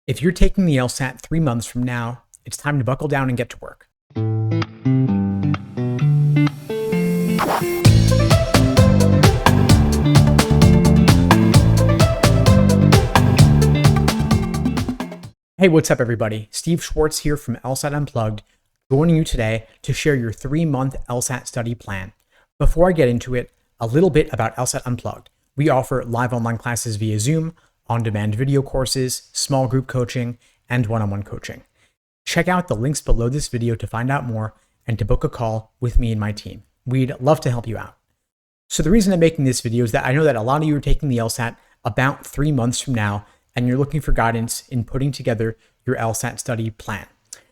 If you're taking the LSAT 3 months from now, it's time to buckle down and get to work. Hey, what's up everybody? Steve Schwartz here from LSAT Unplugged, joining you today to share your 3-month LSAT study plan. Before I get into it, a little bit about LSAT Unplugged. We offer live online classes via Zoom, on-demand video courses, small group coaching, and one-on-one coaching. Check out the links below this video to find out more and to book a call with me and my team. We'd love to help you out. So the reason I'm making this video is that I know that a lot of you are taking the LSAT about 3 months from now, and you're looking for guidance in putting together your LSAT study plan.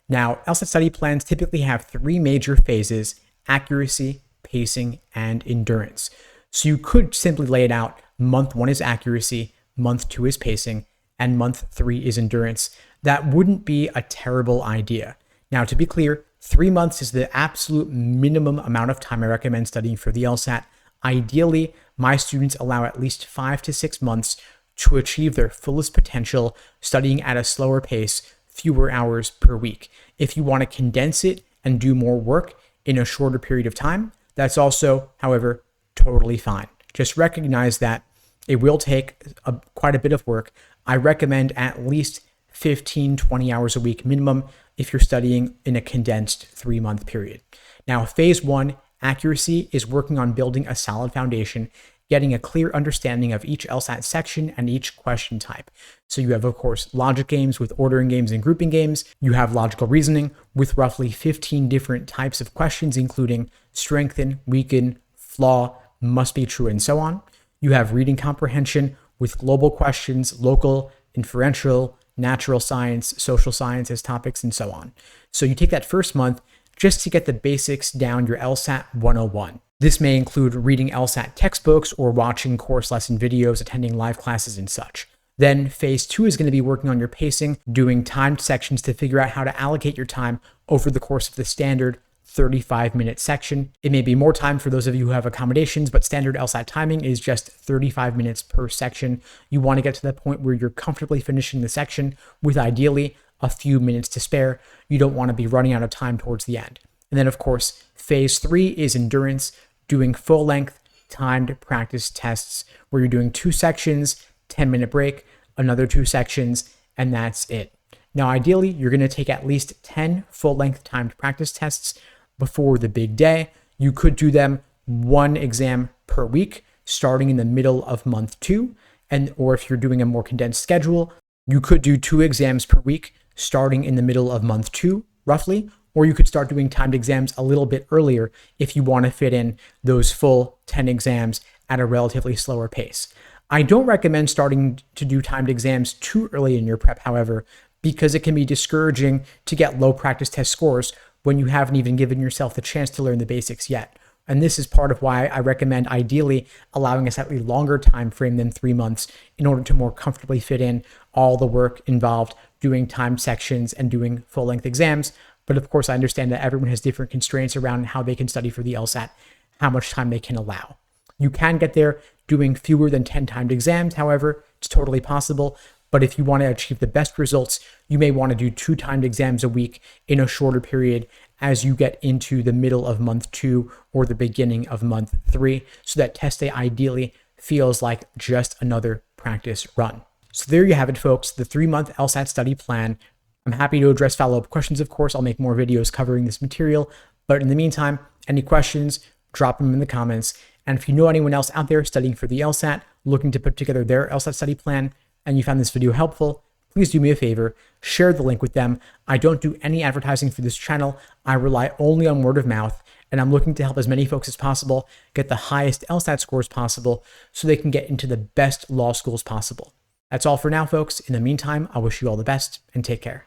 Now, LSAT study plans typically have 3 major phases: accuracy, pacing, and endurance. So you could simply lay it out: month 1 is accuracy, month 2 is pacing, and month 3 is endurance. That wouldn't be a terrible idea. Now, to be clear, 3 months is the absolute minimum amount of time I recommend studying for the LSAT. Ideally, my students allow at least 5 to 6 months to achieve their fullest potential, studying at a slower pace, fewer hours per week. If you want to condense it and do more work in a shorter period of time, that's also, however, totally fine. Just recognize that it will take quite a bit of work. I recommend at least 15-20 hours a week minimum if you're studying in a condensed 3-month period. Now, phase 1, accuracy, is working on building a solid foundation, getting a clear understanding of each LSAT section and each question type. So you have, of course, logic games with ordering games and grouping games. You have logical reasoning with roughly 15 different types of questions, including strengthen, weaken, flaw, must be true, and so on. You have reading comprehension with global questions, local, inferential, natural science, social science as topics, and so on. So you take that first month just to get the basics down, your LSAT 101. This may include reading LSAT textbooks or watching course lesson videos, attending live classes, and such. Then phase 2 is going to be working on your pacing, doing timed sections to figure out how to allocate your time over the course of the standard 35-minute section. It may be more time for those of you who have accommodations, but standard LSAT timing is just 35 minutes per section. You want to get to the point where you're comfortably finishing the section with ideally a few minutes to spare. You don't want to be running out of time towards the end. And then, of course, phase 3 is endurance, doing full-length timed practice tests where you're doing 2 sections, 10-minute break, another 2 sections, and that's it. Now, ideally, you're going to take at least 10 full-length timed practice tests before the big day. You could do them 1 exam per week, starting in the middle of month 2, or if you're doing a more condensed schedule, you could do 2 exams per week, starting in the middle of month 2, roughly, or you could start doing timed exams a little bit earlier if you want to fit in those full 10 exams at a relatively slower pace. I don't recommend starting to do timed exams too early in your prep, however, because it can be discouraging to get low practice test scores when you haven't even given yourself the chance to learn the basics yet. And this is part of why I recommend ideally allowing a slightly longer time frame than 3 months in order to more comfortably fit in all the work involved doing timed sections and doing full-length exams. But of course, I understand that everyone has different constraints around how they can study for the LSAT, how much time they can allow. You can get there doing fewer than 10 timed exams, however, it's totally possible. But if you want to achieve the best results, you may want to do 2 timed exams a week in a shorter period as you get into the middle of month 2 or the beginning of month 3, so that test day ideally feels like just another practice run. So there you have it, folks, the 3-month LSAT study plan. I'm happy to address follow-up questions, of course. I'll make more videos covering this material. But in the meantime, any questions, drop them in the comments. And if you know anyone else out there studying for the LSAT, looking to put together their LSAT study plan, and you found this video helpful, please do me a favor, share the link with them. I don't do any advertising for this channel. I rely only on word of mouth, and I'm looking to help as many folks as possible get the highest LSAT scores possible so they can get into the best law schools possible. That's all for now, folks. In the meantime, I wish you all the best and take care.